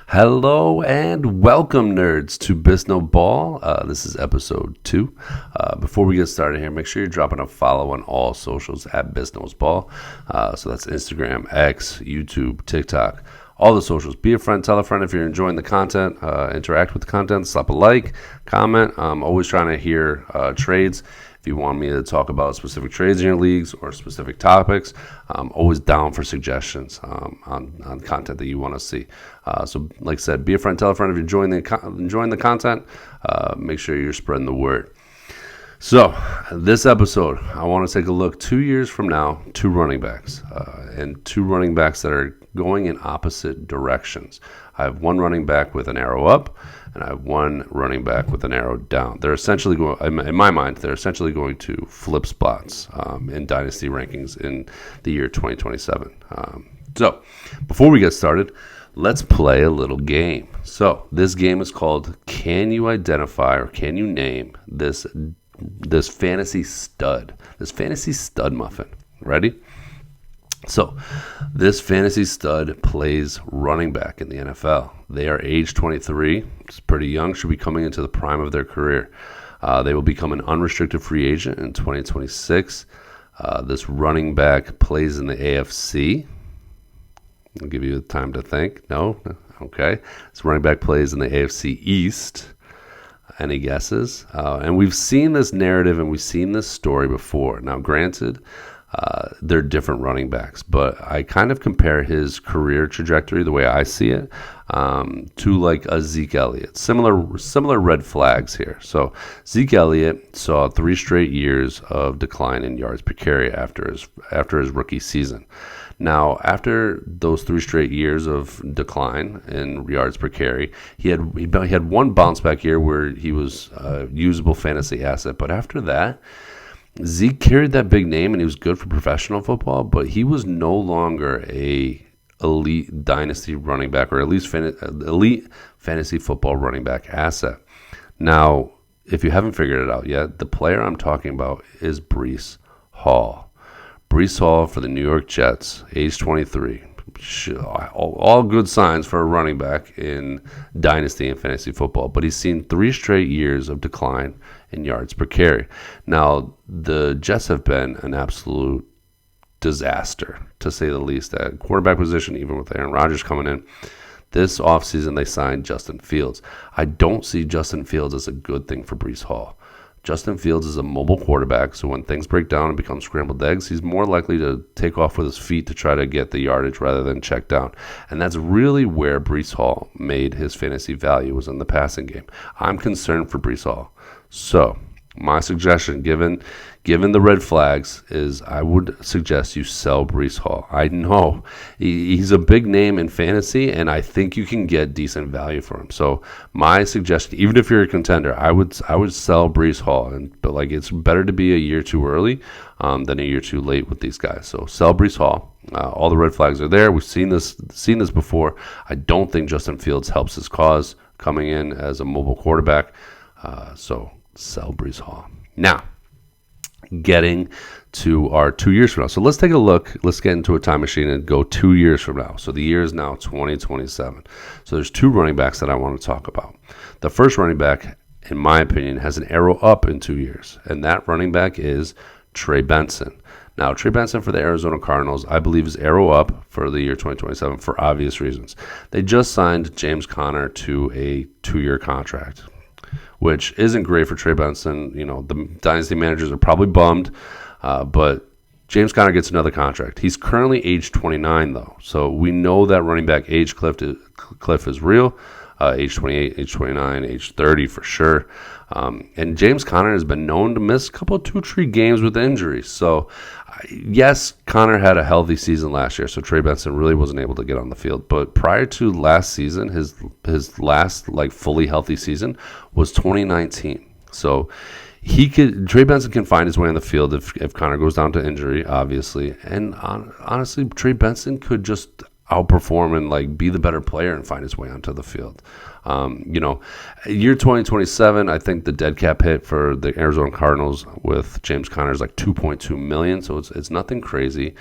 Hello and welcome, nerds, to Biss No Ball. This is episode 2. Before we get started here, make sure you're dropping a follow on all socials at Biss No Ball. So that's Instagram, X, YouTube, TikTok, all the socials. Be a friend, tell a friend if you're enjoying the content, interact with the content, slap a like, comment. I'm always trying to hear trades. If you want me to talk about specific trades in your leagues or specific topics, I'm always down for suggestions on content that you want to see. So, like I said, be a friend, tell a friend if you're enjoying the content. Make sure you're spreading the word. So, this episode, I want to take a look 2 years from now, two running backs, and two running backs that are going in opposite directions. I have one running back with an arrow up, and I have one running back with an arrow down. They're essentially going, in my mind, they're essentially going to flip spots in dynasty rankings in the year 2027. So, before we get started, let's play a little game. So, this game is called Can You Identify or Can You Name this fantasy stud muffin? Ready? So, this fantasy stud plays running back in the NFL. They are age 23. It's pretty young, should be coming into the prime of their career. They will become an unrestricted free agent in 2026. This running back plays in the AFC. I'll give you time to think. No? Okay. This running back plays in the AFC East. Any guesses? And we've seen this narrative and we've seen this story before. Now, granted, they're different running backs, but I kind of compare his career trajectory, the way I see it, to like a Zeke Elliott. Similar red flags here. So Zeke Elliott saw 3 straight years of decline in yards per carry after his rookie season. Now, after those 3 straight years of decline in yards per carry, he had one bounce back year where he was a usable fantasy asset, but after that, Zeke carried that big name and he was good for professional football, but he was no longer a elite dynasty running back or at least elite fantasy football running back asset. Now, if you haven't figured it out yet, the player I'm talking about is Biss Hall. Biss Hall for the New York Jets, age 23. All good signs for a running back in dynasty and fantasy football, but he's seen 3 straight years of decline in yards per carry. Now, the Jets have been an absolute disaster, to say the least, at quarterback position, even with Aaron Rodgers coming in. This offseason, they signed Justin Fields. I don't see Justin Fields as a good thing for Biss Hall. Justin Fields is a mobile quarterback, so when things break down and become scrambled eggs, he's more likely to take off with his feet to try to get the yardage rather than check down. And that's really where Biss Hall made his fantasy value, was in the passing game. I'm concerned for Biss Hall. So, my suggestion, given the red flags, is I would suggest you sell Biss Hall. I know he's a big name in fantasy, and I think you can get decent value for him. So my suggestion, even if you're a contender, I would sell Biss Hall. But like, it's better to be a year too early than a year too late with these guys. So sell Biss Hall. All the red flags are there. We've seen this before. I don't think Justin Fields helps his cause coming in as a mobile quarterback. So sell Biss Hall. Now, getting to our 2 years from now. So let's take a look. Let's get into a time machine and go 2 years from now. So the year is now 2027. So there's 2 running backs that I want to talk about. The first running back, in my opinion, has an arrow up in 2 years. And that running back is Trey Benson. Now, Trey Benson for the Arizona Cardinals, I believe, is arrow up for the year 2027 for obvious reasons. They just signed James Conner to a 2-year contract, which isn't great for Trey Benson. You know, the dynasty managers are probably bummed, but James Conner gets another contract. He's currently age 29, though, so we know that running back age cliff is real. Age 28, age 29, age 30 for sure. And James Conner has been known to miss a couple of 2-3 games with injuries. So, yes, Conner had a healthy season last year, so Trey Benson really wasn't able to get on the field. But prior to last season, his last fully healthy season was 2019. So Trey Benson can find his way on the field if Conner goes down to injury, obviously. And honestly, Trey Benson could just outperform and like be the better player and find his way onto the field. Year 2027, I think the dead cap hit for the Arizona Cardinals with James Conner is like 2.2 million, so it's nothing crazy.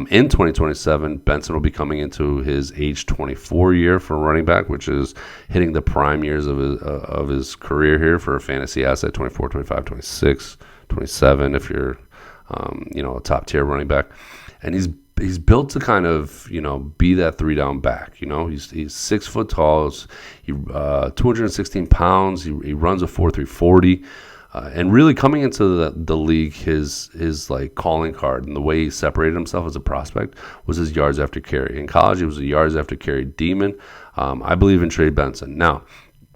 In 2027, Benson will be coming into his age 24 year for running back, which is hitting the prime years of his career here for a fantasy asset. 24, 25, 26, 27 if you're a top tier running back, and he's built to kind of, be that 3-down back. He's 6 foot tall. He's 216 pounds. He runs a 4.3 40. And really coming into the league, his like calling card and the way he separated himself as a prospect was his yards after carry. In college, he was a yards after carry demon. I believe in Trey Benson. Now,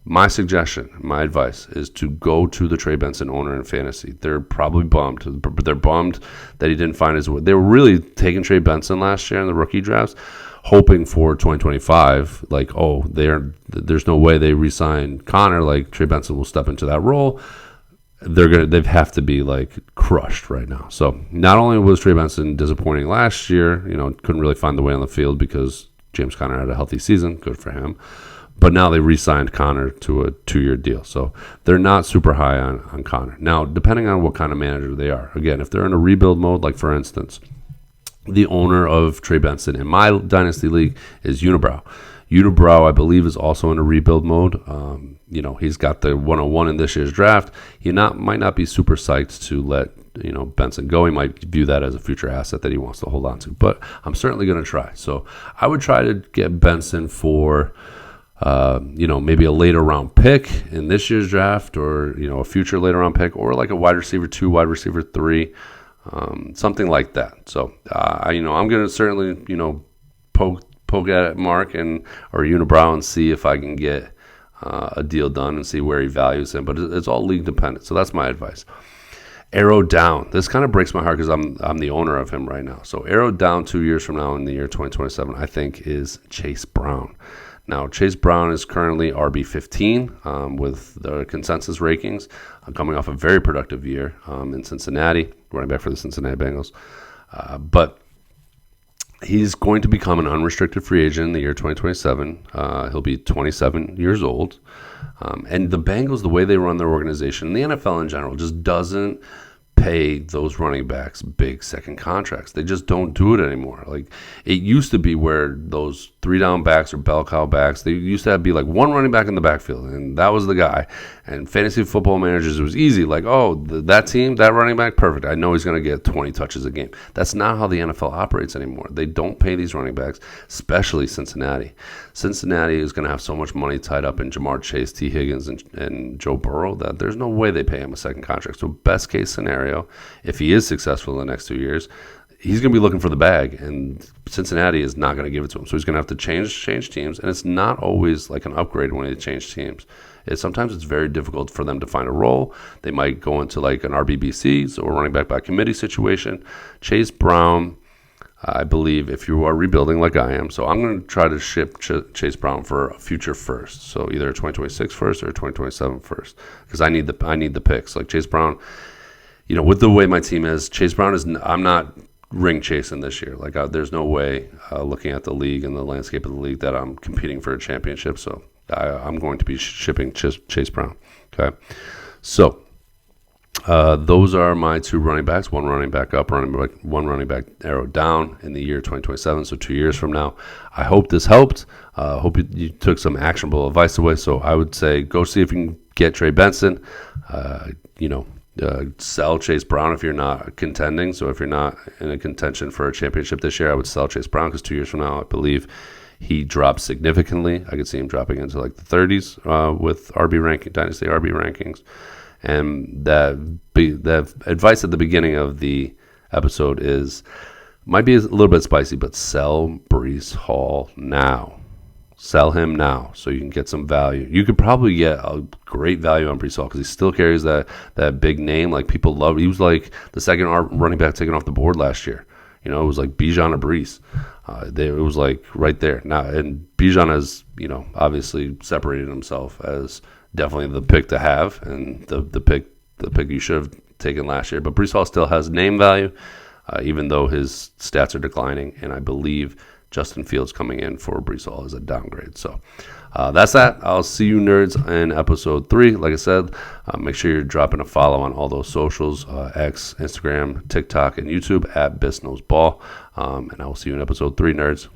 my suggestion, my advice is to go to the Trey Benson owner in fantasy. They're probably bummed. They're bummed that he didn't find his way. They were really taking Trey Benson last year in the rookie drafts, hoping for 2025. Like, there's no way they re-sign Connor. Like, Trey Benson will step into that role. They have to be like crushed right now. So not only was Trey Benson disappointing last year, couldn't really find the way on the field because James Conner had a healthy season. Good for him. But now they re-signed Connor to a 2-year deal. So they're not super high on Connor. Now, depending on what kind of manager they are. Again, if they're in a rebuild mode, like for instance, the owner of Trey Benson in my dynasty league is Unibrow. Unibrow, I believe, is also in a rebuild mode. He's got the 101 in this year's draft. He might not be super psyched to let Benson go. He might view that as a future asset that he wants to hold on to. But I'm certainly going to try. So I would try to get Benson for maybe a later round pick in this year's draft, or a future later round pick, or like a wide receiver 2, wide receiver 3, something like that. So I'm going to certainly poke at Mark or Unibrow and see if I can get a deal done and see where he values him. But it's all league dependent. So that's my advice. Arrow down. This kind of breaks my heart because I'm the owner of him right now. So arrow down 2 years from now in the year 2027, I think, is Chase Brown. Now, Chase Brown is currently RB15 with the consensus rankings, coming off a very productive year in Cincinnati, running back for the Cincinnati Bengals. But he's going to become an unrestricted free agent in the year 2027. He'll be 27 years old. And the Bengals, the way they run their organization, and the NFL in general, just doesn't pay those running backs big second contracts. They just don't do it anymore. Like, it used to be where those 3-down backs or bell cow backs, they used to be like one running back in the backfield, and that was the guy. And fantasy football managers, it was easy. Like, that team, that running back, perfect. I know he's going to get 20 touches a game. That's not how the NFL operates anymore. They don't pay these running backs, especially Cincinnati. Cincinnati is going to have so much money tied up in Jamar Chase, T. Higgins, and Joe Burrow that there's no way they pay him a second contract. So best case scenario, if he is successful in the next 2 years, he's going to be looking for the bag, and Cincinnati is not going to give it to him. So he's going to have to change teams, and it's not always like an upgrade when they change teams. Sometimes it's very difficult for them to find a role. They might go into like an RBBC, so a running back by committee situation. Chase Brown, I believe, if you are rebuilding like I am, so I'm going to try to ship Chase Brown for a future first. So either a 2026 first or a 2027 first, because I need the picks. Like Chase Brown, with the way my team is, Chase Brown I'm not ring chasing this year. Like there's no way, looking at the league and the landscape of the league, that I'm competing for a championship. So I'm going to be shipping Chase Brown. Okay, so those are my 2 running backs. 1 running back up, 1 running back arrow down in the year 2027. So 2 years from now. I hope this helped. Hope you took some actionable advice away. So I would say go see if you can get Trey Benson. Sell Chase Brown if you're not contending. So if you're not in a contention for a championship this year, I would sell Chase Brown, because 2 years from now, I believe he drops significantly. I could see him dropping into like the 30s with dynasty RB rankings. And that advice at the beginning of the episode might be a little bit spicy, but sell Breece Hall now. Sell him now so you can get some value. You could probably get a great value on Breece Hall because he still carries that big name. Like, people love. He was like the second running back taken off the board last year. It was like Bijan or Breece. It was like right there now. And Bijan has obviously separated himself as definitely the pick to have, and the pick you should have taken last year. But Breece Hall still has name value, even though his stats are declining. And I believe Justin Fields coming in for Breece Hall is a downgrade. So that's that. I'll see you nerds in episode 3. Like I said, make sure you're dropping a follow on all those socials, X, Instagram, TikTok, and YouTube at Biss Knows Ball. And I will see you in episode 3, nerds.